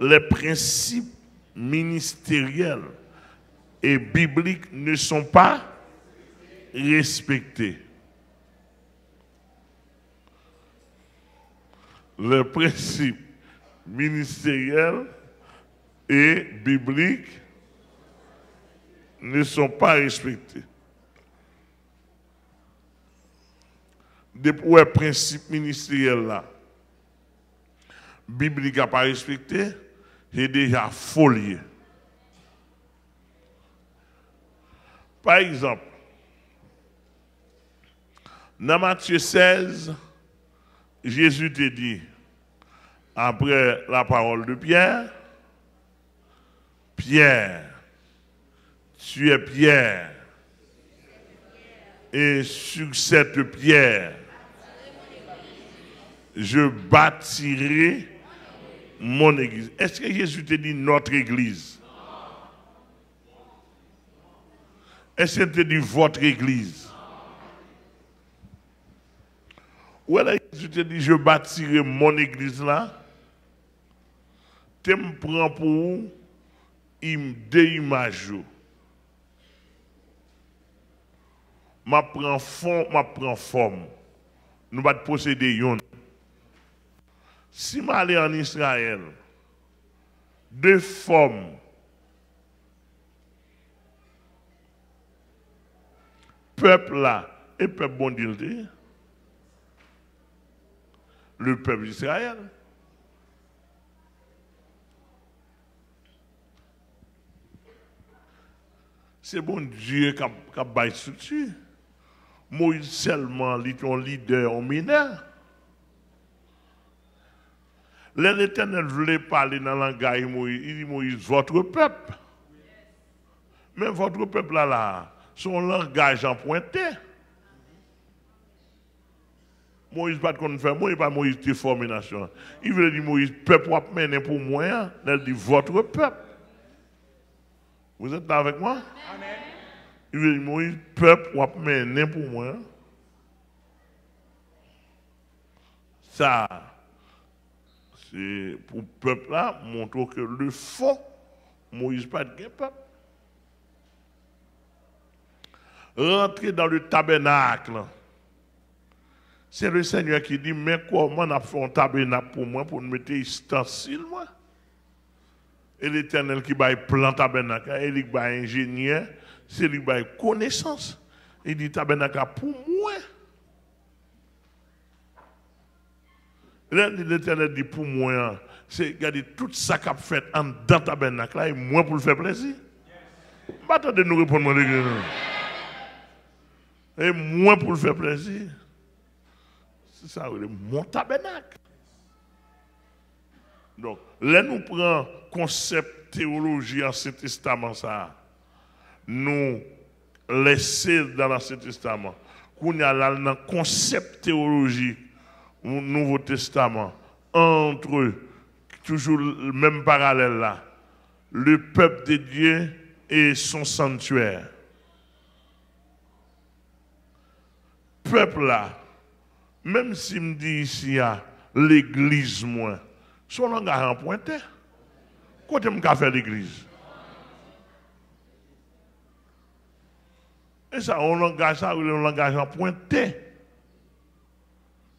les principes ministériels et bibliques ne sont pas respectés. Les principes ministériels et bibliques ne sont pas respectés. Depuis les principes ministériels là, biblique n'a pas respecté, c'est déjà folie. Par exemple, dans Matthieu 16, Jésus te dit, après la parole de Pierre, Pierre, tu es Pierre, et sur cette pierre, je bâtirai mon église. Est-ce que Jésus te dit notre église? Est-ce qu'il te dit votre église? Ou alors Jésus te dit je bâtirai mon église là? Tu me prends pour deux images. Je prends fond, je prends forme. Nous allons posséder une. Si je allais en Israël, deux formes, peuple là et peuple bon Dieu, le peuple d'Israël. C'est bon Dieu qui a bâti structure. Moïse seulement, il est un leader, un mineur. L'Éternel voulait parler dans le langage Moïse. Il dit Moïse, votre peuple. Mais votre peuple là, son langage en pointé. Moïse pas de faire, Moïse pas Moïse qui forme nation. Il veut dire Moïse, peuple va mener pour moi. Il dit votre peuple. Vous êtes là avec moi? Amen. Il veut dire Moïse, peuple va mener pour moi. Ça. C'est pour le peuple là, montrer que le fond, Moïse pas de peuple. Rentrer dans le tabernacle. C'est le Seigneur qui dit, mais comment on a fait un tabernacle pour moi, pour me mettre ustensile, moi? Et l'Éternel qui va plan tabernacle, et il va ingénieur, c'est lui qui va connaissance. Il dit tabernacle pour moi. L'Éternel dit pour moi, c'est regarder tout ça qu'a fait en dans tabernacle là, et moi pour le faire plaisir. Pas attendez nous répondre mon Dieu. Et moi pour le faire plaisir. C'est ça, mon tabernacle. Donc, là nous prenons concept théologie Ancien Testament ça. Nous laisser dans l'Ancien Testament. Qu'on y a là dans concept théologie au Nouveau Testament, entre eux, toujours le même parallèle là, le peuple de Dieu et son sanctuaire. Peuple là, même si me dit ici, l'église, moi, son langage en pointé, quand je me faire l'église? Et ça, on langage ça, un langage en pointé.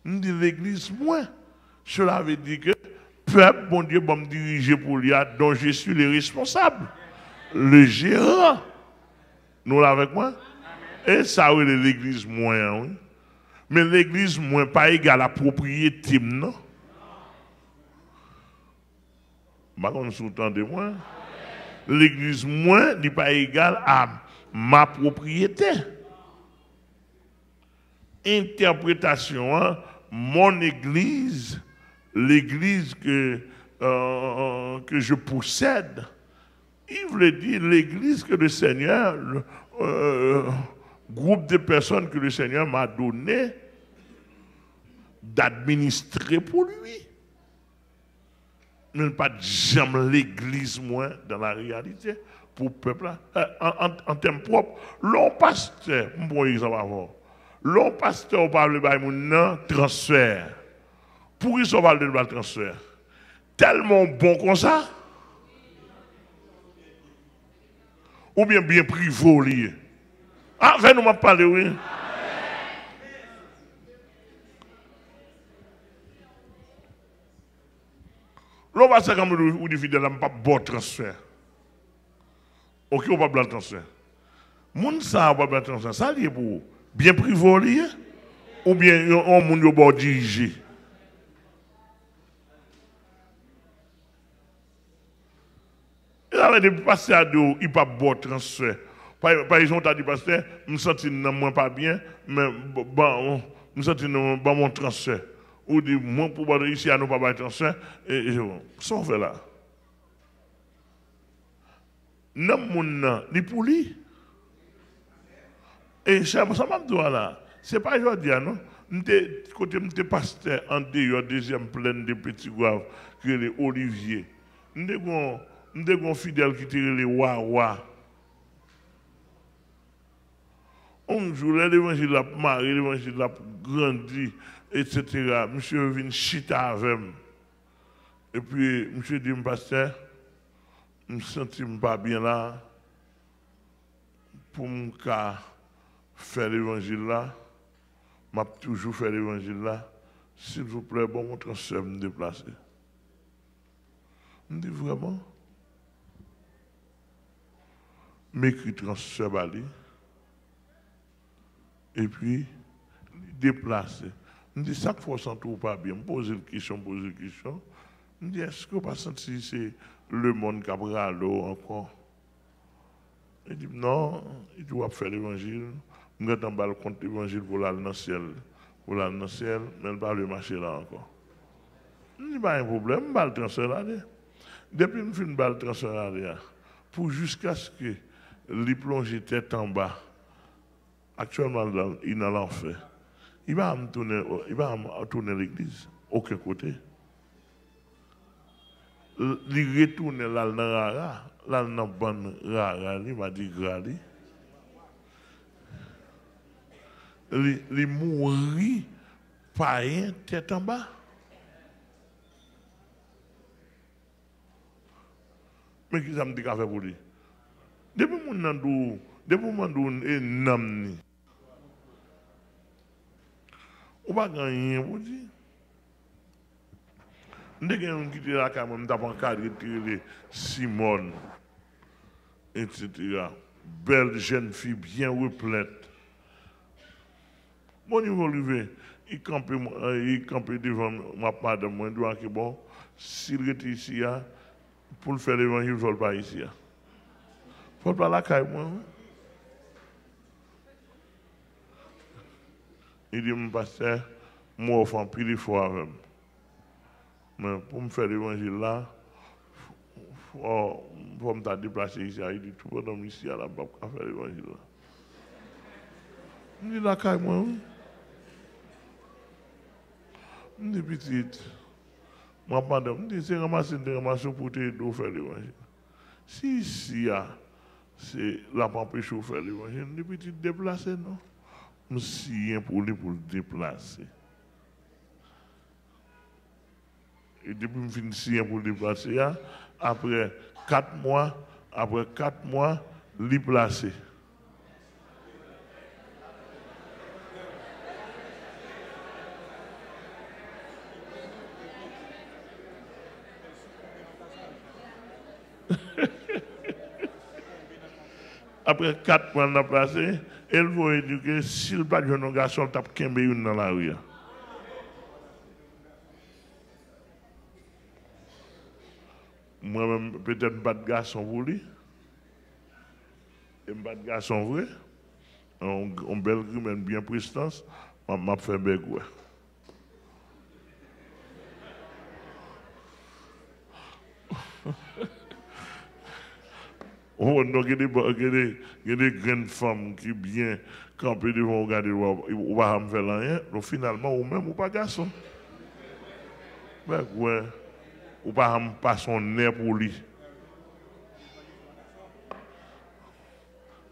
Nous dit l'église, moi. Cela veut dire que peuple, bon Dieu, va me diriger pour lui, dont je suis le responsable, le gérant. Nous là avec moi? Et ça, oui, l'église, moi. Oui. Mais l'église, moi, pas égale à la propriété, non? Par contre, sous-entendez-moi. L'église, moi, n'est pas égale à ma propriété. Interprétation, hein? Mon église, l'église que je possède, il voulait dire l'église que le Seigneur, groupe de personnes que le Seigneur m'a donné d'administrer pour lui. Mais pas jamais l'église, moi, dans la réalité, pour le peuple, en termes propres. L'on pasteur, bon exemple avant. L'on pasteur parle de non transfert. Pour ils sont parlé de transfert. tellement bon comme ça? Ou bien privé? Ah, venez nous parler, oui. L'on va se comme ou dit fidèle, pas bon transfert. Ok, on va pas transfert. Moun ça va pas transfert, ça lié pour bien privé ou bien on moun yo bon dirigé. Il avait des passer à deux, il pas bon transfert. Par exemple, tu as dit pasteur, je me sens moins pas bien, mais bon, je me sens bon mon transfert. Ou dit moi pour pas ici à nous pas transfert et ça on fait là. Non moun ni pour lui. Et ça m'a dit là, c'est pas aujourd'hui non. Côté m'était pasteur en dehors deuxième pleine de petits goaves que les Olivier. Nous avons fidèle qui tire les wawa. Un jour, l'évangile a marré, l'évangile a grandi, etc. Monsieur vient chita avec moi. Et puis, monsieur dit, pasteur, je ne me sens pas bien là pour me faire l'évangile là. Je vais toujours faire l'évangile là. S'il vous plaît, bon, mon transfert me déplacer. Je me dis vraiment, m'écrit transfert bali. Et puis, déplacer. Je me dis, chaque fois, sans tout pas bien, me poser une question. Je me dis, est-ce que vous pas senti que c'est le monde qui a pris l'eau encore? Il dit, non, il doit faire l'évangile. Je vais en bas contre l'évangile pour aller dans le ciel. Pour aller dans le ciel, mais il ne pas le marcher là encore. Je me dis, pas un problème, je vais le transfert là. Depuis que je fais le transfert là, pour jusqu'à ce que les plongées tête en bas, actuellement, il est dans l'enfer. Il va me tourner l'église, aucun côté. Il retourne là dans Rara, là dans bonne Rara, il m'a dit Grali. Il mourit par un tête en bas. Mais qu'est-ce que ça me dit qu'à faire pour lui? Depuis mon nom est namni. On va gagner pour dire. Dès que nous quittons la caméra, nous avons encadré Simone, etc. Belle jeune fille bien replète. Bon niveau arrivé, il campe devant ma madame, moi, il doit que bon, s'il est ici, pour le faire l'évangile, il ne vole pas ici. Il ne faut pas la caille, moi. Il dit, mon pasteur, moi, au fond, pile de fois avec moi. Mais pour me faire l'évangile là, il faut me déplacer ici. Il dit, tout le monde ici, à la bas pour faire l'évangile là. Il dit, la caille, moi. Il dit, petite. Moi, pendant, je dis, c'est ramasser pour te faire l'évangile. Si ici, c'est la empêche de faire l'évangile, je dis, petite, déplacer, non? Je suis pour lui pour le déplacer. Et depuis que je suis pour le déplacer, après 4 mois, le placer. Après 4 mois, on a placé, elle va éduquer, si le pas de jeune garçon, il tape 15 dans la rue. Moi-même, peut-être pas de garçon pour lui. Et pas de garçon vrai. On belle grime, bien prestance, m'a fait bégouer. Oh, donc il y a des grandes femmes qui bien campées devant regarder, ou pas me faire rien. Donc finalement, ou même ou pas garçon. Ouais, ou pas me passer son nez pour lui.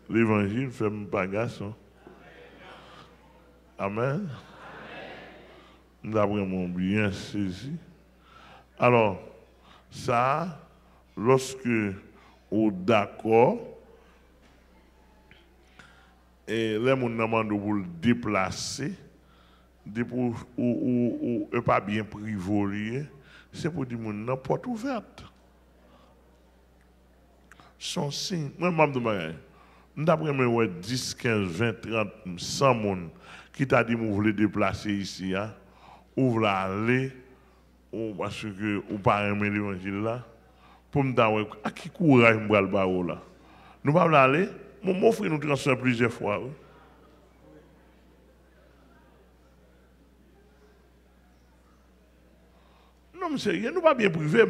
L'évangile fait pas garçon. Amen. Nous avons vraiment bien saisi. Alors, Ça, lorsque vous d'accord, et les gens demandent pour le déplacer, ou pas bien privé, c'est pour dire que la porte ouverte. Son signe. Moi, je me dis, d'après moi, 10, 15, 20, 30, 100 personnes qui t'a dit que vous voulez déplacer ici, hein, ou vous aller, ou parce que vous pas aimer l'évangile là, pour me dire, à qui courage me le barreau là? Nous ne pouvons pas aller. Mon frère nous transfère plusieurs fois. Oui. Non, mais c'est rien, nous pas bien privé.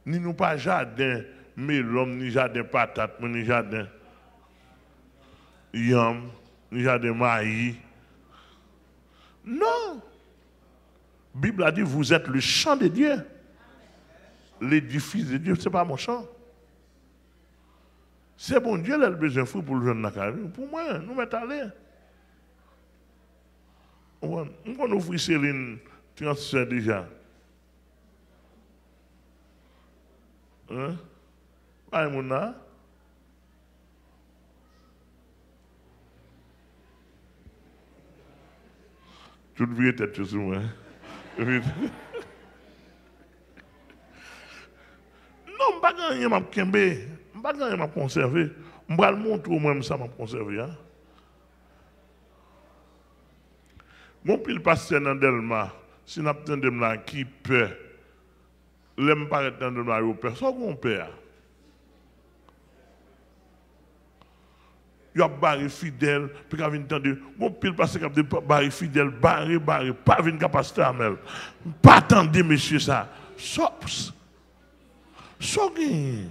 Ni nous pas jardin melon, ni jardin patate, ni jardin yam, ni jardin maïs. Non. La Bible a dit, vous êtes le champ de Dieu. L'édifice de Dieu, ce n'est pas mon champ. C'est bon Dieu, il a besoin de fruit pour le jeune Nakari. Pour moi, nous mettons à l'air. On ouvre Céline, tu en sais déjà. Hein? Pas un tout le vie tête sur moi. Non, je ne pas gagner ma kembe, je ne pas gagner ma conserver. Je vais le montrer moi-même ça m'a conservé. Mon pile pasteur dans Delma, si nous avons là qui peur, l'aime paraître dans Delma, il peur, ça qu'on peur. Il y a barré fidèle, puis quand vient entendre, mon pile pasteur qui a barré fidèle, barré, pas venir capacité à mêler. Pas attendre, monsieur, ça. Sops. Sogin.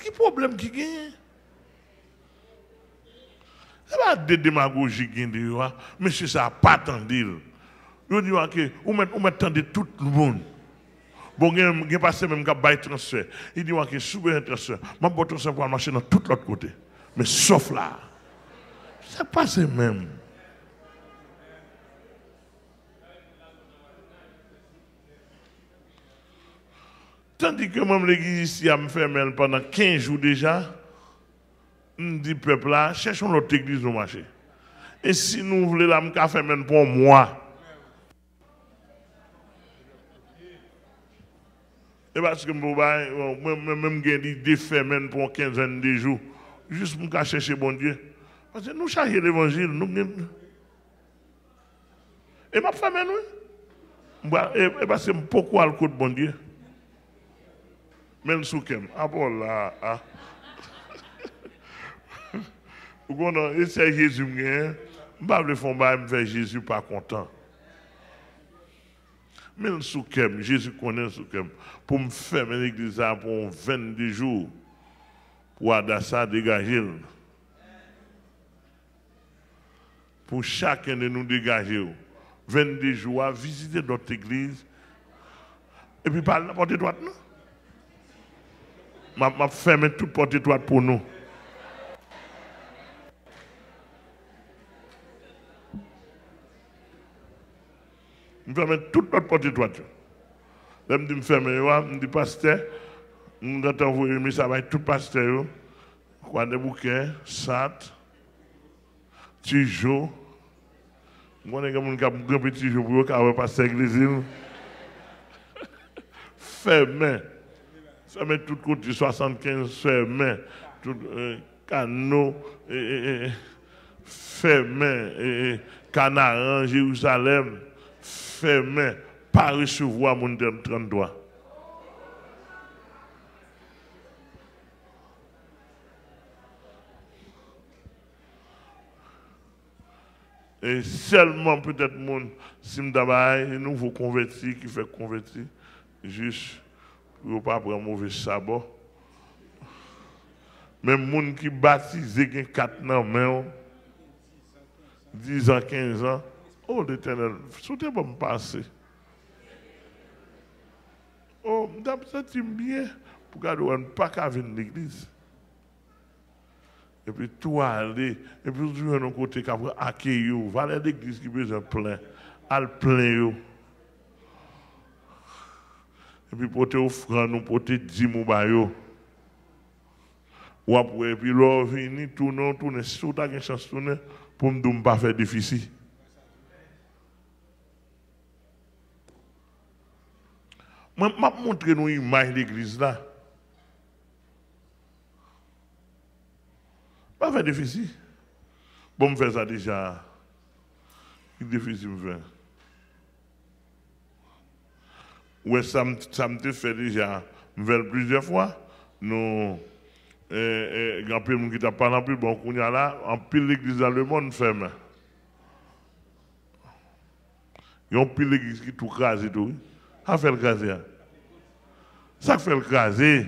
Quel problème qui gagne? C'est pas de démagogie qui gagne, mais c'est ça, pas attendre. Je dis que vous mettez tout le monde. Bon, il y a passé même un transfert. Il dit que sous un transfert, je vais transfert pour marcher dans tout l'autre côté. Mais sauf là, c'est pas ce même. Tandis que même l'église ici a me fait pendant 15 jours déjà, on dit peuple là, cherchons l'autre église au marché. Et si nous voulons la me faire même pour moi, et parce que même des faits même pour 15 ans de jours, juste pour chercher bon Dieu. Parce que nous cherchons l'évangile, nous. Et ma femme, nous. Et parce que pourquoi le coup de bon Dieu? Mais le soukem. Ah bon là, ah. Vous comprenez, c'est Jésus, je ne vais pas faire Jésus pas content. Mais le soukem, Jésus connaît le soukem. Pour me faire l'église pour 22 jours, pour Adassa dégager. Pour chacun de nous dégager. 22 jours à visiter notre église. Et puis par la porte droite, non? Je ferme toute porte droite pour nous. Je ferme toute notre porte droite. Je me ferme, je dis pasteur, je vais envoyer un message à tout pasteur. Quoi de bouquet, sat, tijo. Je vais un grand petit jour pour le pasteur l'église. Ferme. Ferme tout côté 75, ferme. Tout canot, ferme. Canaran, Jérusalem. Fermé, pas recevoir mon 33. Et seulement peut-être mon simdabaï, nouveau converti qui fait convertir, juste pour ne pas prendre mauvais sabot. Même les gens qui baptisé 4 ans, 10 ans, 15 ans, oh l'Éternel, soutenez pas me passer. Oh, ça bien pour garder on pas qu'à venir l'église. Et puis tout aller, et puis toujours un côté qui a accueillir, va l'église qui besoin plein, al plein. Et puis porter offrande, nous porter 10 moubayo. Ou après, et puis là, venir, tourner, si tu as une chance de tourner, pour ne pas faire déficit. Moi, je vais montrer nous une image de l'église là. Pas faire déficit. Bon, je fais ça déjà. Quel déficit me fait? Ouais, ça me fait déjà. Je fais plusieurs fois. Nous, grand pile monde qui t'a parlé en plus, bon, qu'on y a là, en pile l'église dans le monde ferme. Il y a un pile l'église qui tout crase tout. Ça fait le craser. Ça fait le craser.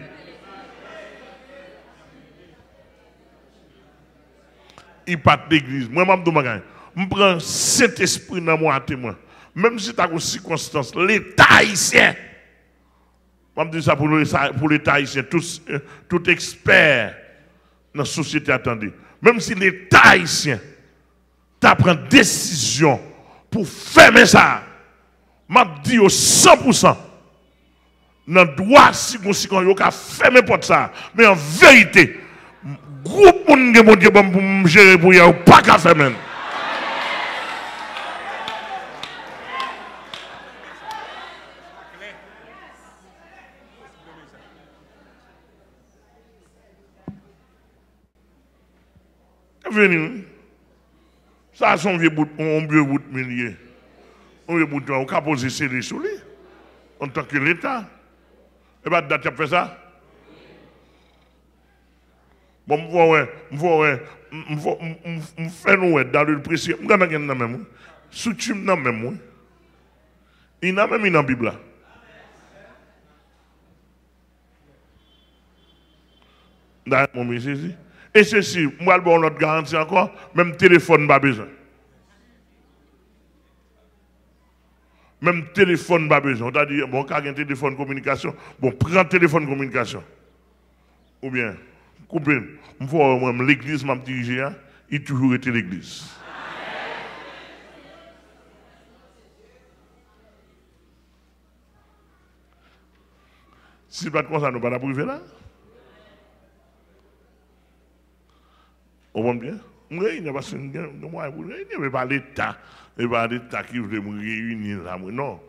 Il part d'église. Moi, je prends cet esprit dans moi à témoin. Même si tu as une circonstance, l'État haïtien, je dis ça pour l'État haïtien, tout expert dans la société attendue. Même si l'État haïtien prend décision pour fermer ça, je dis au 100%, dans le droit, si on a fermé pour ça, mais en vérité, groupe monde mon Dieu pour me gérer pour y pas qu'à faire même. Venez. Ça son vieux bout, on vieux bout de milliers. On vieux bout de on peut poser serré sur lui en tant que l'État. Et bien, date fait ça. Bon, je fais nous dans le précis. Je vais faire même. Sous tu m'as même. Il n'a même dans la Bible. Dans mon message. Et ceci, moi, je vais notre garantie encore, même téléphone, pas besoin. Même téléphone, pas besoin. On a dit, bon, quand il y a un téléphone de communication, bon, prends téléphone de communication. Ou bien, coupez. Moi, l'église m'a dirigé, il a toujours été l'église. Si ce n'est pas comme ça, nous ne pouvons pas priver là. On va bien? Il n'y a pas l'État. Il n'y a pas l'État qui veut me réunir là. Non.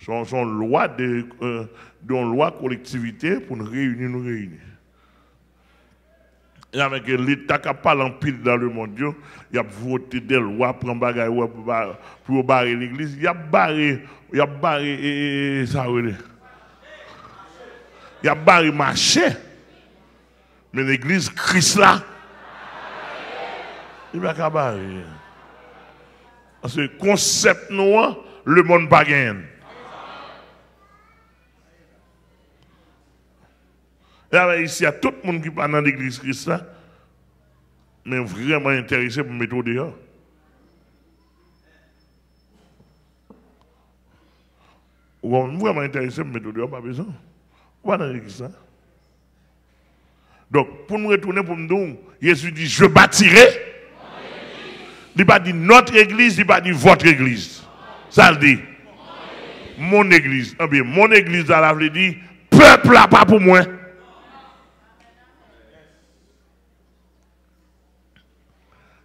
C'est une loi de loi collectivité pour nous réunir. Et avec l'État qui parle en pile dans le monde, il a voté des lois pour barrer l'église. Il a barré ça. Il a barré marché. Mais l'église Christ là, il va pas barrer. Parce que le concept noir, le monde pas gagne. Et alors ici, il y a tout le monde qui parle dans l'église Christ là, mais vraiment intéressé pour mettre au dehors. Ou vraiment intéressé pour mettre au dehors, pas besoin. Ou dans l'église là. Donc, pour nous retourner pour nous dire, Jésus dit, je bâtirai. Il n'a pas dit notre église, il n'a pas dit votre église. Ça le dit. Mon église. Eh bien, mon église, ça veut dire, peuple là pas pour moi.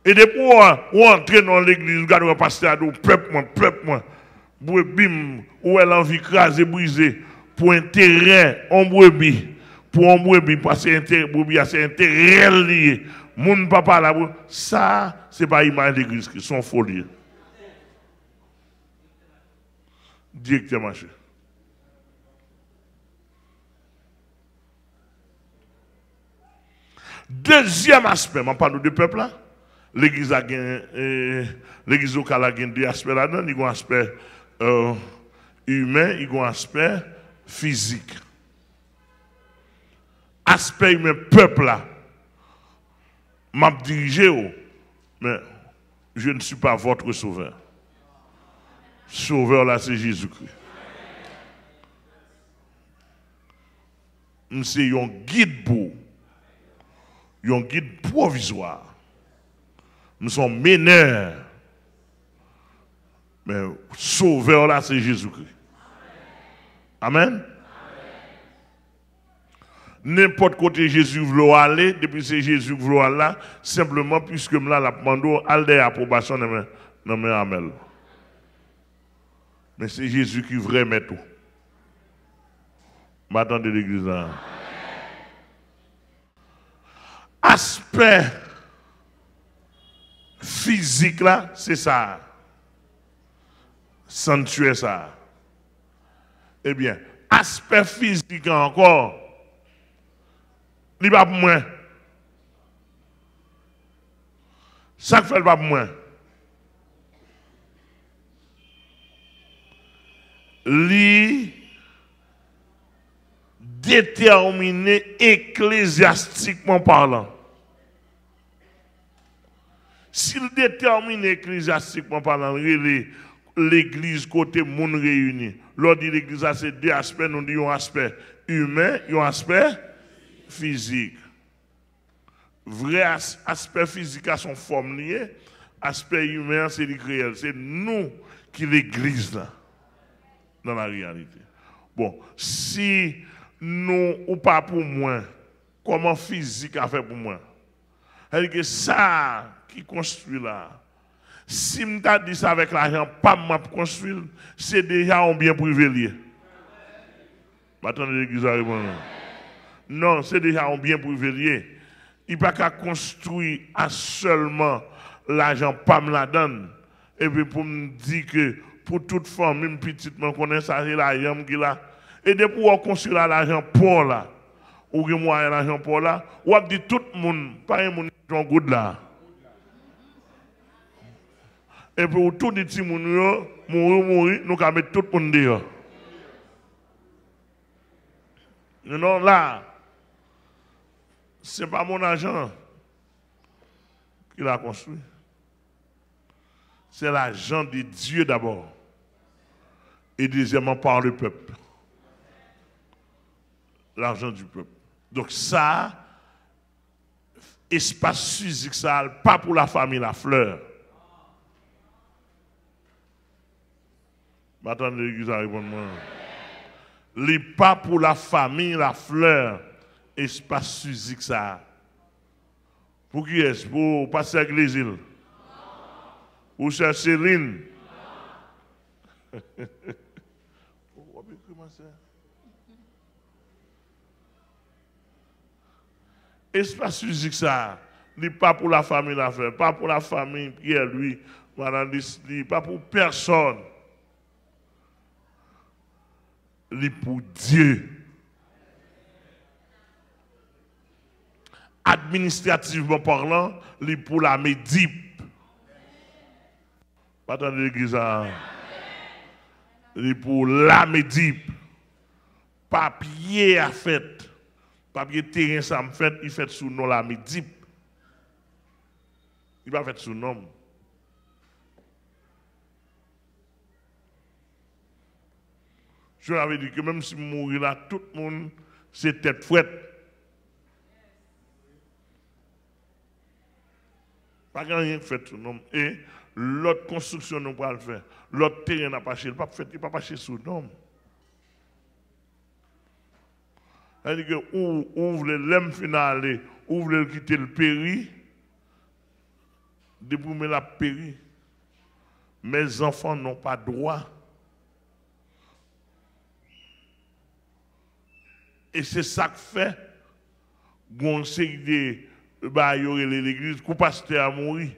Et depuis on entre dans l'église, regarde le pasteur, peuple moi. Bim, où elle a envie de craser, briser, pour un terrain, on brebis. Pour un brebis, parce que brebis a c'est un terrain lié. Mon papa là, ça, c'est pas l'image de l'église, qui sont folies. Directement. Deuxième aspect, on parle de peuple là. L'église locale a deux aspects là-dedans. Il y a un aspect humain, il y a un aspect physique. Aspect humain, peuple là. M'a dirigé, mais je ne suis pas votre sauveur. Sauveur là, c'est Jésus-Christ. c'est un guide pour, un guide provisoire. Nous sommes meneurs. Mais sauveur là, c'est Jésus-Christ. Amen. N'importe côté Jésus veut aller, depuis c'est Jésus veut aller là, simplement puisque là, la demande à l'approbation de mes amel. Mais c'est Jésus qui veut mettre tout. M'attendez l'église là. Aspect physique là, c'est ça. Sanctuaire ça. Eh bien, aspect physique encore, il va pour moi. Ça fait le pas pour moi. Li déterminé ecclésiastiquement parlant. S'il détermine ecclésiastiquement parlant, l'église côté monde réuni. L'on dit l'église a ces deux aspects, nous disons un aspect humain et un aspect physique. Vrai aspect physique a son forme liée, aspect humain c'est le réel. C'est nous qui l'église là, dans la réalité. Bon, si nous ou pas pour moi, comment physique a fait pour moi? C'est que ça qui construit là, si je me dis ça avec l'argent, pas moi pour construire, c'est déjà un bien privé. Attendez, l'église arrive. Non, c'est déjà un bien privé. Il n'y a pas qu'à construire à seulement l'argent, pas me la donne. Et puis pour me dire que pour toute femme, même petite, je connais ça, c'est l'argent qui là. Et de pouvoir construire l'argent pour là, ou que moi l'argent pour là, ou dit tout le monde, pas un monde qui est good là. Et pour tout les petits gens, mourir, nous allons mettre tout le monde dehors. Non, là, ce n'est pas mon argent qui l'a construit. C'est l'argent de Dieu d'abord. Et deuxièmement par le peuple. L'argent du peuple. Donc ça, espace physique, ça, pas pour la famille, la fleur. Attendez, l'église arrive pour moi. Les pas pour la famille, la fleur, espace physique, ça. Pour qui est-ce? Pour passer Glésil? Pour cher Céline? Espace physique, ça. n'est pas pour la famille, la fleur, pas pour la famille, Pierre, lui, madame, pas pour personne. C'est pour Dieu. Administrativement parlant, c'est pour la Médip. Pas dans l'église. C'est pour la Médip. Papier à fait. Papier terrain, ça me fait, il fait sous nom la Médip. Il va faire sous nom. Je l'avais dit que même si je mourir là, tout le monde, c'est tête fouette. Pas rien fait sous nom. Et l'autre construction, nous pas le faire. L'autre terrain n'a pas cherché. Il n'a pas cherché sous nom. C'est-à-dire que ouvre l'aime finale, ouvre quitter le péri, depuis la péri. Mes enfants n'ont pas droit. Et c'est ça que fait, bon, c'est de l'église, que le pasteur a mouru.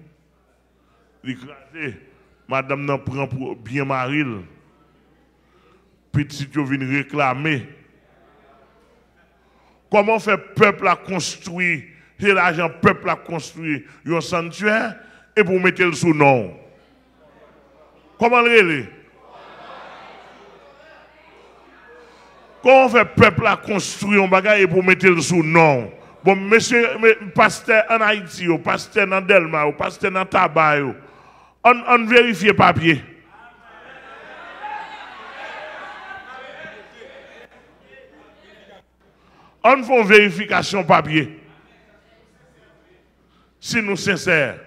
L'écrasé, madame n'en prend pour bien maril. Petit, tu viens réclamer. Comment fait peuple à construire, c'est l'argent peuple à construire un sanctuaire et pour mettre le sous nom? Comment le relais? Comment fait peuple à construire un bagage et pour mettre le sous nom? Bon, monsieur, pasteur en Haïti, pasteur dans Delma, pasteur dans Tabac, on vérifie papier. On fait une vérification papier. Si nous sincères.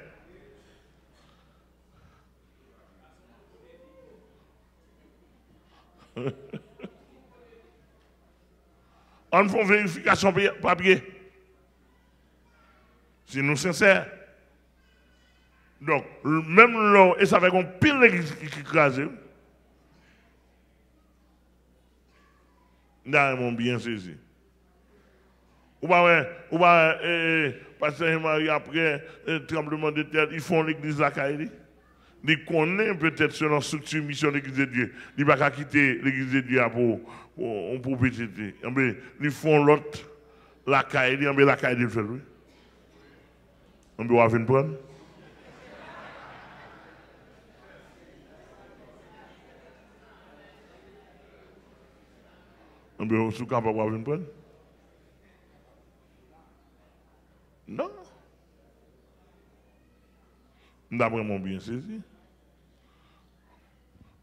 On fait une vérification papier. Si nous sincères. Donc, même là, et ça fait qu'on pile l'église qui crase. Nous avons bien saisi. Ou pas, pasteur Marie, après le tremblement de terre, ils font l'église la Kaili. Ils connaissent peut-être selon la structure mission de l'église de Dieu. Ils ne vont pas quitter l'église de Dieu pour petiter. Ils font l'autre, la Kaili, la Kaili fait lui. On doit venir prendre. On doit venir prendre. Non. D'après mon bien saisi.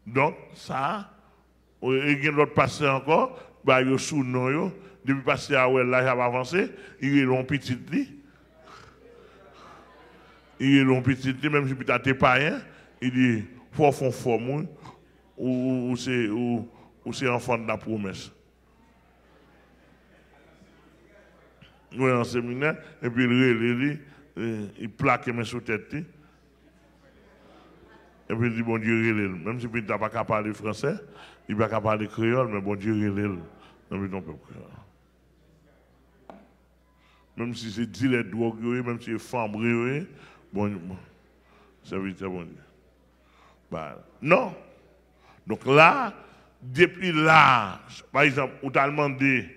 Donc, ça, il y a l'autre passé encore, bah, il y a sous nous, depuis passer à là, il a avancé, il est long petit lit. Il est long petit lit, même si tu n'es pas rien, il dit, faut faire forme, ou c'est enfant de la promesse. Oui, en séminaire, et puis il plaque mes sous tête. Et puis il dit, bon Dieu, même si tu n'as pas qu'à parler français, il n'a pas qu'à parler créole, mais bon Dieu, même si c'est dealer de drogue, même si c'est femme, bon, ça veut dire bon Dieu. Bah, non. Donc là, depuis là, par exemple, on t'a demandé,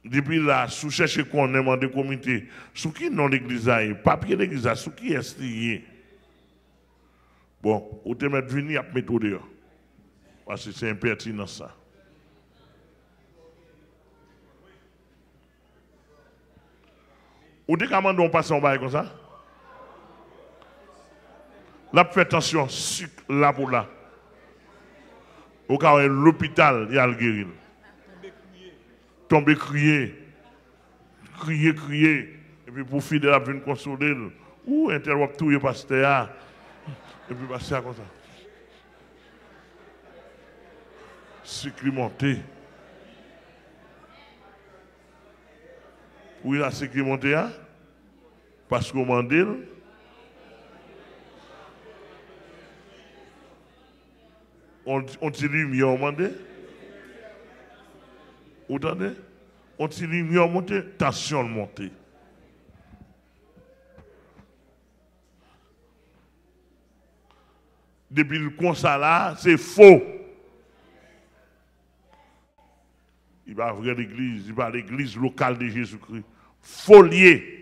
depuis là, sous chercher qu'on a demandé comité, sous qui non l'église a, papier l'église, sous qui est lié. Bon, ou te mettre venir à mettre dehors. Parce que c'est impertinent ça. Ou te commande on passe en bas comme ça? Là, fait attention, sucre là pour là. Au cas où l'hôpital, il y a le guérir. Tomber crier. Crier. Et puis pour fidèle, venir consoler. Ou interrompre tout le pasteur. Et puis passer comme ça. Sécurimonté. Oui, la sécurimonté, parce qu'on m'a dit, on dit lumière, on m'a dit. Vous entendez? On dit lumière, monter, tension monter. Depuis le constat là, c'est faux. Il va à l'église, il va à l'église locale de Jésus-Christ. Folier.